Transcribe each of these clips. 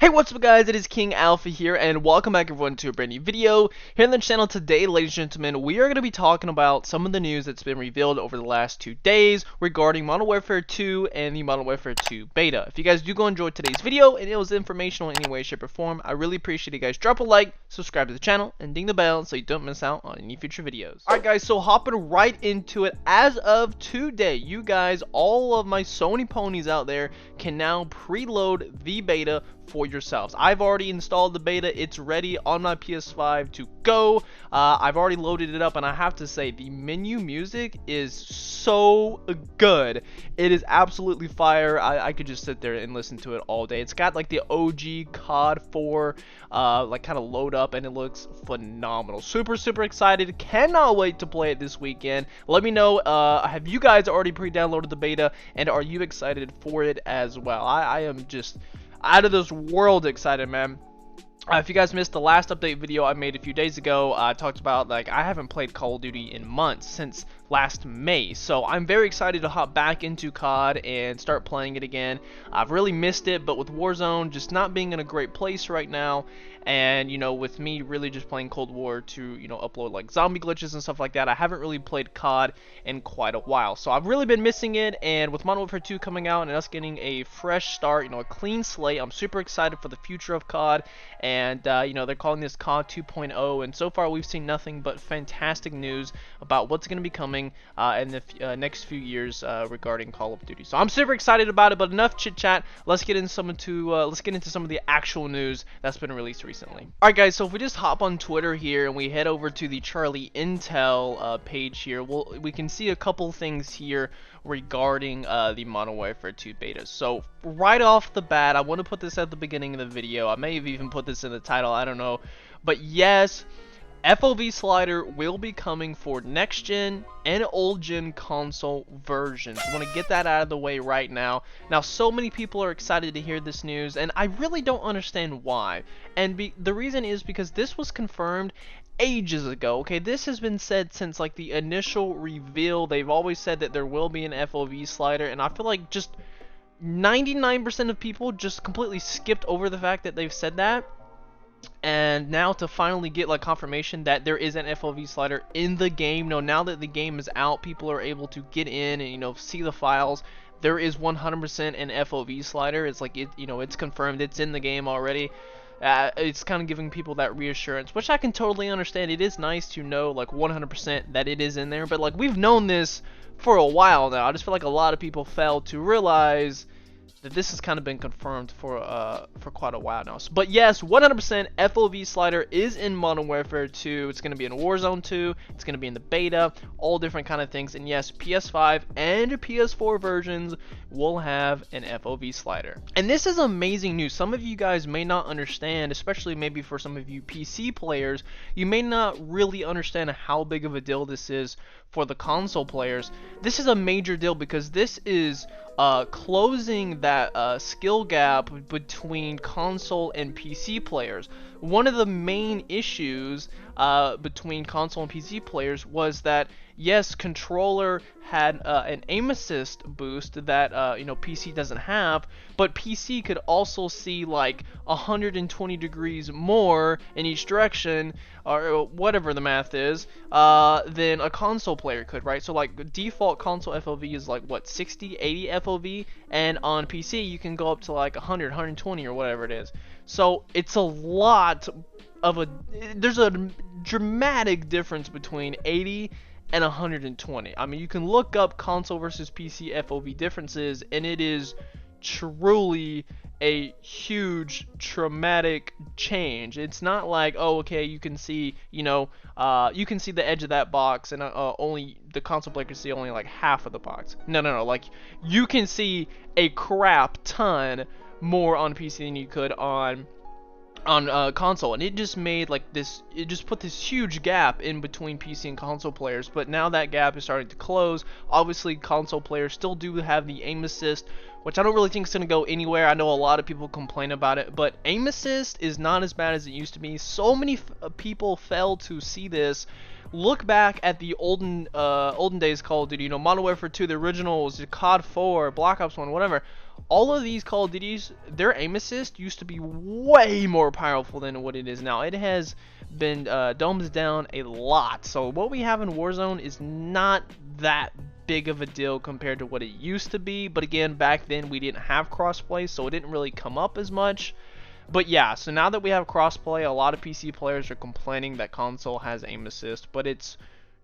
Hey, what's up guys, it is King Alpha here, and welcome back everyone to a brand new video. Here on the channel today, ladies and gentlemen, we are going to be talking about some of the news that's been revealed over the last 2 days regarding Modern Warfare 2 and the Modern Warfare 2 beta. If you guys do go enjoy today's video, and it was informational in any way, shape, or form, I really appreciate you guys. Drop a like, subscribe to the channel, and ding the bell so you don't miss out on any future videos. Alright guys, so hopping right into it, as of today, you guys, all of my Sony ponies out there, can now preload the beta for yourselves. I've already installed the beta. It's ready on my PS5 to go. I've already loaded it up, and I have to say the menu music is so good. It is absolutely fire. I could just sit there and listen to it all day. It's got like the OG COD 4 like kind of load up, and it looks phenomenal. Super excited. Cannot wait to play it this weekend. Let me know, have you guys already pre-downloaded the beta, and are you excited for it as well? I am just out of this world excited, man. If you guys missed the last update video I made a few days ago, I talked about, like, I haven't played Call of Duty in months, since last May, so I'm very excited to hop back into COD and start playing it again. I've really missed it, but with Warzone just not being in a great place right now, and you know, with me really just playing Cold War to, you know, upload like zombie glitches and stuff like that, I haven't really played COD in quite a while, so I've really been missing it. And with Modern Warfare 2 coming out and us getting a fresh start, you know, a clean slate, I'm super excited for the future of COD. And you know, they're calling this COD 2.0, and so far we've seen nothing but fantastic news about what's going to be coming in the next few years regarding Call of Duty. So I'm super excited about it. But enough chit chat. Let's get into some of the actual news that's been released recently. Alright guys, so if we just hop on Twitter here and we head over to the Charlie Intel page here, we can see a couple things here regarding the Modern Warfare 2 beta. So right off the bat, I want to put this at the beginning of the video. I may have even put this in the title, I don't know. But yes, FOV Slider will be coming for next gen and old gen console versions. I want to get that out of the way right now. Now, so many people are excited to hear this news, and I really don't understand why. And the reason is because this was confirmed ages ago. Okay, this has been said since like the initial reveal. They've always said that there will be an FOV slider, and I feel like just 99% of people just completely skipped over the fact that they've said that. And now to finally get like confirmation that there is an FOV slider in the game. No, now that the game is out, people are able to get in and, you know, see the files. There is 100% an FOV slider. It's like, you know, it's confirmed, it's in the game already. It's kind of giving people that reassurance, which I can totally understand. It is nice to know like 100% that it is in there, but like we've known this for a while now. I just feel like a lot of people failed to realize that this has kind of been confirmed for quite a while now. But yes, 100% FOV slider is in Modern Warfare 2. It's going to be in Warzone 2. It's going to be in the beta. All different kind of things. And yes, PS5 and PS4 versions will have an FOV slider. And this is amazing news. Some of you guys may not understand, especially maybe for some of you PC players, you may not really understand how big of a deal this is for the console players. This is a major deal because this is closing that skill gap between console and PC players. One of the main issues between console and PC players was that, yes, controller had an aim assist boost that you know, PC doesn't have, but PC could also see like 120 degrees more in each direction, or whatever the math is, than a console player could, right? So like default console FOV is like what, 60, 80 FOV, and on PC you can go up to like 100, 120 or whatever it is. So it's a lot of there's a dramatic difference between 80 and 120. I mean, you can look up console versus PC FOV differences, and it is truly a huge traumatic change. It's not like, oh, okay, you can see, you know, you can see the edge of that box, and only the console player can see only like half of the box. No, like you can see a crap ton more on PC than you could on console, and it just made like this, it just put this huge gap in between PC and console players. But now that gap is starting to close. Obviously console players still do have the aim assist, which I don't really think is going to go anywhere. I know a lot of people complain about it, but aim assist is not as bad as it used to be. So many people fail to see this. look back at the olden days Call of Duty, you know, Modern Warfare 2, the originals, COD 4, Black Ops 1, whatever. All of these Call of Duties, their aim assist used to be way more powerful than what it is now. It has been dumbed down a lot. So what we have in Warzone is not that big of a deal compared to what it used to be. But again, back then we didn't have crossplay, so it didn't really come up as much. But yeah, so now that we have crossplay, a lot of PC players are complaining that console has aim assist, but it's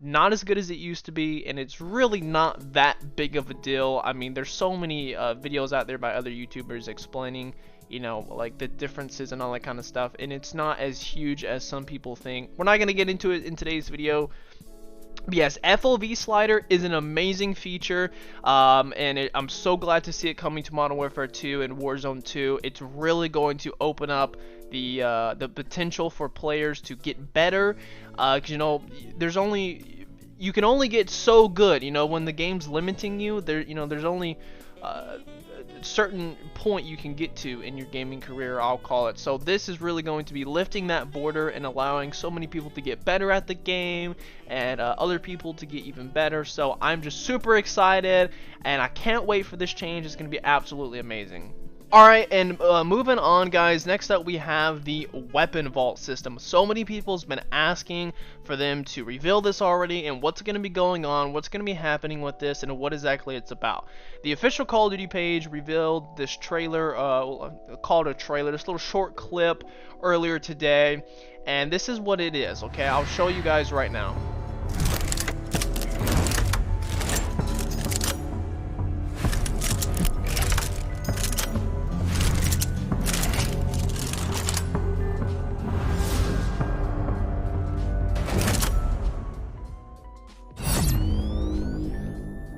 not as good as it used to be, and it's really not that big of a deal. I mean, there's so many videos out there by other YouTubers explaining, you know, like the differences and all that kind of stuff, and it's not as huge as some people think. We're not going to get into it in today's video. But yes, FOV Slider is an amazing feature, and I'm so glad to see it coming to Modern Warfare 2 and Warzone 2. It's really going to open up the potential for players to get better, because, you know, you can only get so good, you know, when the game's limiting you. There's only a certain point you can get to in your gaming career, I'll call it. So this is really going to be lifting that border and allowing so many people to get better at the game, and other people to get even better. So I'm just super excited, and I can't wait for this change. It's going to be absolutely amazing. Alright, and moving on, guys, next up we have the weapon vault system. So many people's been asking for them to reveal this already, and what's going to be going on, what's going to be happening with this, and what exactly it's about. The official Call of Duty page revealed this trailer, called a trailer, this little short clip earlier today, and this is what it is, okay? I'll show you guys right now.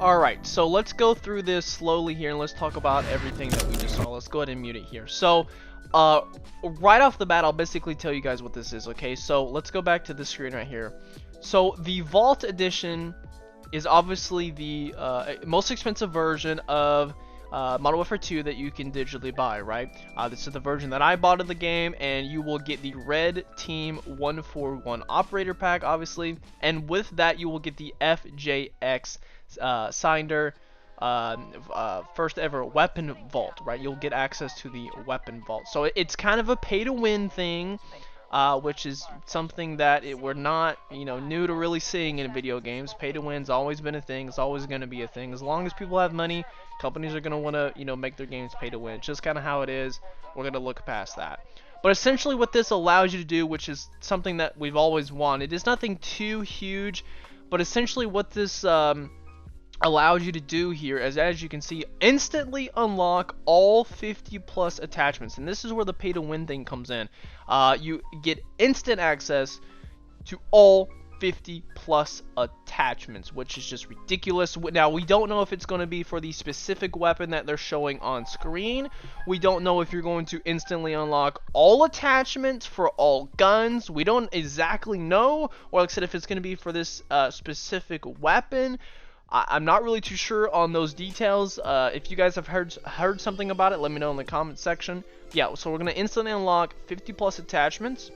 Alright, so let's go through this slowly here, and let's talk about everything that we just saw. Let's go ahead and mute it here. So, right off the bat, I'll basically tell you guys what this is, okay? So, let's go back to the screen right here. So, the Vault Edition is obviously the most expensive version of Modern Warfare 2 that you can digitally buy, right? This is the version that I bought of the game, and you will get the Red Team 141 Operator Pack, obviously, and with that, you will get the FJX Slider first ever weapon vault, right? You'll get access to the weapon vault. So it's kind of a pay-to-win thing, which is something that we're not, you know, new to really seeing in video games. Pay-to-win's always been a thing. It's always going to be a thing. As long as people have money, companies are going to want to, you know, make their games pay-to-win. It's just kind of how it is. We're going to look past that. But essentially what this allows you to do, which is something that we've always wanted, is nothing too huge, but essentially what this allows you to do here is, as you can see, instantly unlock all 50 plus attachments. And this is where the pay to win thing comes in. You get instant access to all 50 plus attachments, which is just ridiculous. Now, we don't know if it's going to be for the specific weapon that they're showing on screen. We don't know if you're going to instantly unlock all attachments for all guns. We don't exactly know, or like I said, if it's going to be for this specific weapon. I'm not really too sure on those details. If you guys have heard something about it, let me know in the comment section. Yeah, so we're going to instantly unlock 50 plus attachments.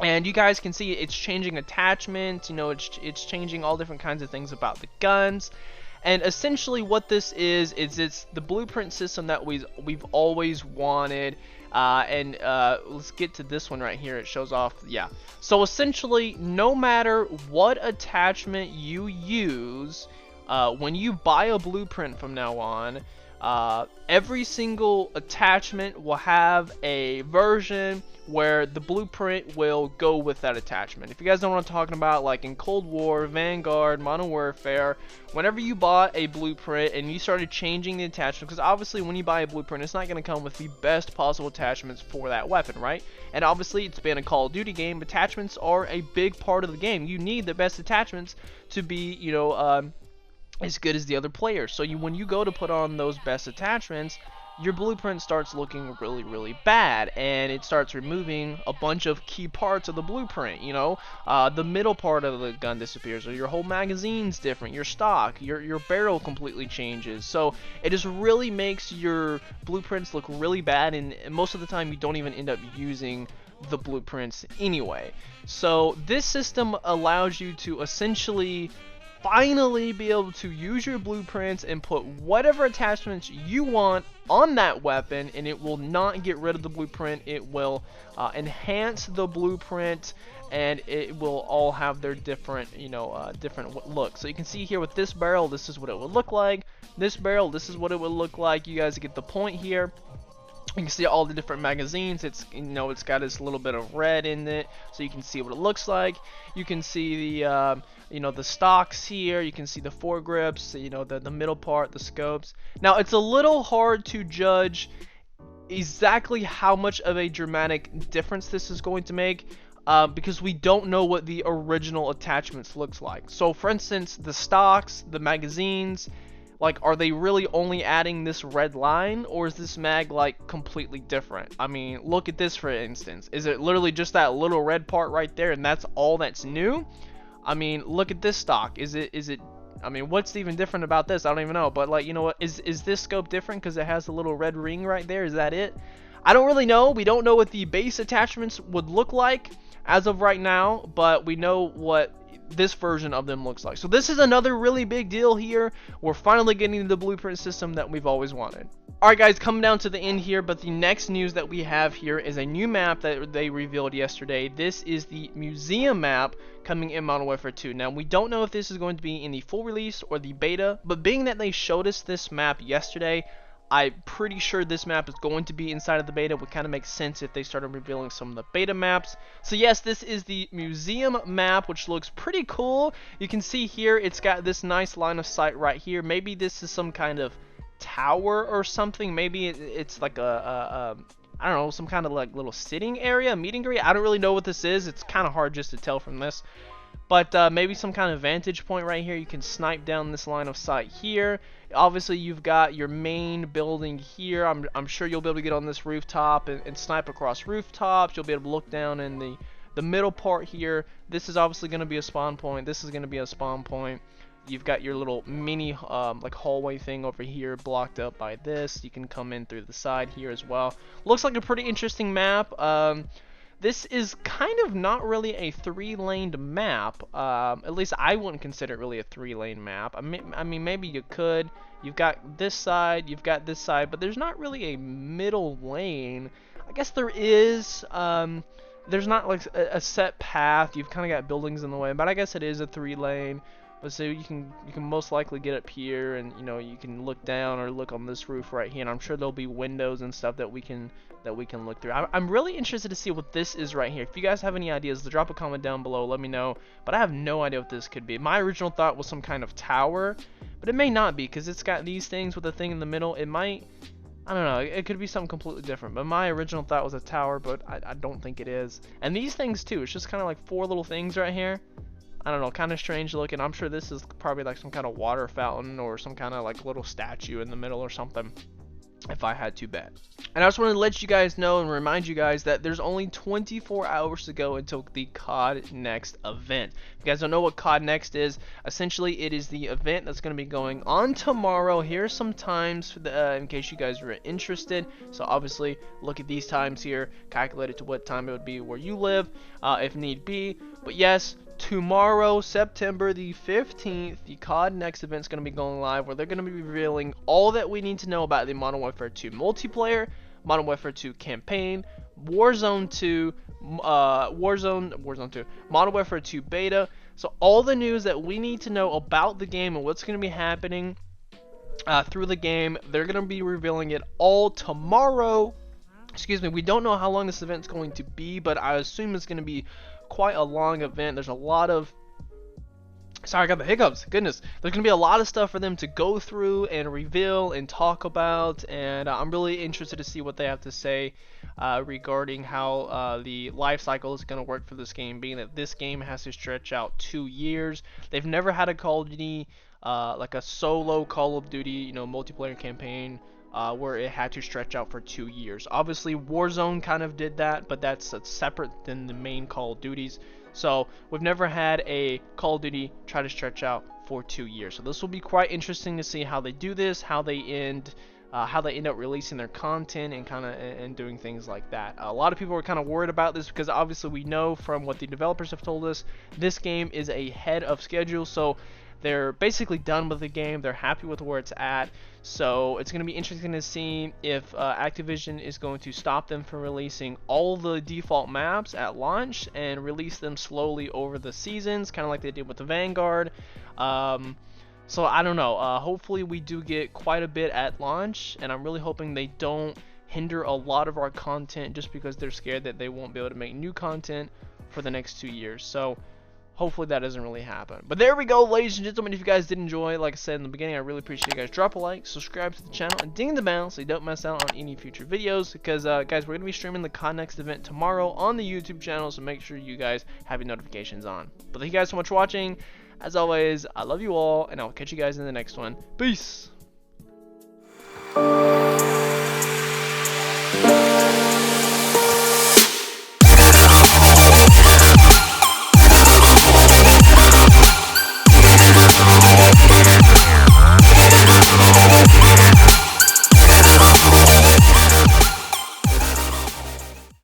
And you guys can see it's changing attachments, you know, it's changing all different kinds of things about the guns. And essentially what this is it's the blueprint system that we've always wanted. Let's get to this one right here. It shows off, yeah. So essentially, no matter what attachment you use, when you buy a blueprint from now on, every single attachment will have a version where the blueprint will go with that attachment. If you guys know what I'm talking about, like in Cold War, Vanguard, Modern Warfare, whenever you bought a blueprint and you started changing the attachment, because obviously when you buy a blueprint, it's not going to come with the best possible attachments for that weapon, right? And obviously it's been a Call of Duty game. Attachments are a big part of the game. You need the best attachments to be, you know, as good as the other players. So when you go to put on those best attachments, your blueprint starts looking really bad, and it starts removing a bunch of key parts of the blueprint. You know, the middle part of the gun disappears, or your whole magazine's different, your stock, your barrel completely changes. So it just really makes your blueprints look really bad, and most of the time you don't even end up using the blueprints anyway. So this system allows you to essentially finally be able to use your blueprints and put whatever attachments you want on that weapon, and it will not get rid of the blueprint. It will enhance the blueprint, and it will all have their different, different looks. So you can see here with this barrel, this is what it would look like. This barrel, this is what it would look like. You guys get the point here. You can see all the different magazines. It's it's got this little bit of red in it, so you can see what it looks like. You can see the the stocks here. You can see the foregrips, the middle part, the scopes. Now it's a little hard to judge exactly how much of a dramatic difference this is going to make, because we don't know what the original attachments looks like. So for instance, the stocks, the magazines, like, are they really only adding this red line, or is this mag like completely different? I mean, look at this for instance. Is it literally just that little red part right there, and that's all that's new? I mean, look at this stock. Is it I mean, what's even different about this? I don't even know. But like, you know what? Is this scope different because it has a little red ring right there? Is that it? I don't really know. We don't know what the base attachments would look like as of right now, but we know what this version of them looks like. So this is another really big deal here. We're finally getting the blueprint system that we've always wanted. Alright guys, coming down to the end here, but the next news that we have here is a new map that they revealed yesterday. This is the museum map coming in Modern Warfare 2. Now we don't know if this is going to be in the full release or the beta, but being that they showed us this map yesterday, I'm pretty sure this map is going to be inside of the beta. Would kind of make sense if they started revealing some of the beta maps. So yes, this is the museum map, which looks pretty cool. You can see here it's got this nice line of sight right here. Maybe this is some kind of tower or something. Maybe it's like I don't know, some kind of like little sitting area, meeting area. I don't really know what this is. It's kind of hard just to tell from this. But maybe some kind of vantage point right here. You can snipe down this line of sight here. Obviously, you've got your main building here. I'm sure you'll be able to get on this rooftop and snipe across rooftops. You'll be able to look down in the middle part here. This is obviously going to be a spawn point. This is going to be a spawn point. You've got your little mini like hallway thing over here blocked up by this. You can come in through the side here as well. Looks like a pretty interesting map. This is kind of not really a three-laned map. At least I wouldn't consider it really a three-lane map. I mean, maybe you could. You've got this side, you've got this side, but there's not really a middle lane. I guess there is. There's not like a set path. You've kind of got buildings in the way, but I guess it is a three-lane. But so you can most likely get up here, and you can look down or look on this roof right here, and I'm sure there'll be windows and stuff that we can look through. I'm really interested to see what this is right here. If you guys have any ideas, drop a comment down below, let me know. But I have no idea what this could be. My original thought was some kind of tower, but it may not be, because it's got these things with a thing in the middle. It might, I don't know, it could be something completely different. But my original thought was a tower, but I don't think it is. And these things too, it's just kind of like four little things right here. I don't know, kind of strange looking. I'm sure this is probably like some kind of water fountain or some kind of like little statue in the middle or something, if I had to bet. And I just wanted to let you guys know and remind you guys that there's only 24 hours to go until the COD Next event. If you guys don't know what COD Next is, essentially it is the event that's going to be going on tomorrow. Here's some times for in case you guys are interested. So obviously look at these times here, calculate it to what time it would be where you live, if need be. But yes, tomorrow, September the 15th, the COD Next event is going to be going live, where they're going to be revealing all that we need to know about the Modern Warfare 2 multiplayer, Modern Warfare 2 campaign, Warzone 2, Warzone 2, Modern Warfare 2 beta. So all the news that we need to know about the game and what's going to be happening through the game, they're going to be revealing it all tomorrow. Excuse me, we don't know how long this event's going to be, but I assume it's going to be quite a long event. There's a lot of, sorry, I got the hiccups, goodness. There's gonna be a lot of stuff for them to go through and reveal and talk about, and I'm really interested to see what they have to say regarding how the life cycle is gonna work for this game, being that this game has to stretch out 2 years. They've never had a Call of Duty like a solo Call of Duty multiplayer campaign where it had to stretch out for 2 years. Obviously, Warzone kind of did that, but that's separate than the main Call of Duties. So we've never had a Call of Duty try to stretch out for 2 years. So this will be quite interesting to see how they do this, how they end up releasing their content and doing things like that. A lot of people are kind of worried about this because obviously we know from what the developers have told us, this game is ahead of schedule. So they're basically done with the game. They're happy with where it's at. So it's going to be interesting to see if Activision is going to stop them from releasing all the default maps at launch and release them slowly over the seasons, kind of like they did with the Vanguard. So I don't know. Hopefully we do get quite a bit at launch, and I'm really hoping they don't hinder a lot of our content just because they're scared that they won't be able to make new content for the next 2 years. So hopefully that doesn't really happen. But there we go, ladies and gentlemen. If you guys did enjoy, like I said in the beginning, I really appreciate you guys. Drop a like, subscribe to the channel, and ding the bell so you don't miss out on any future videos. Because, guys, we're going to be streaming the COD Next Event tomorrow on the YouTube channel, so make sure you guys have your notifications on. But thank you guys so much for watching. As always, I love you all, and I'll catch you guys in the next one. Peace!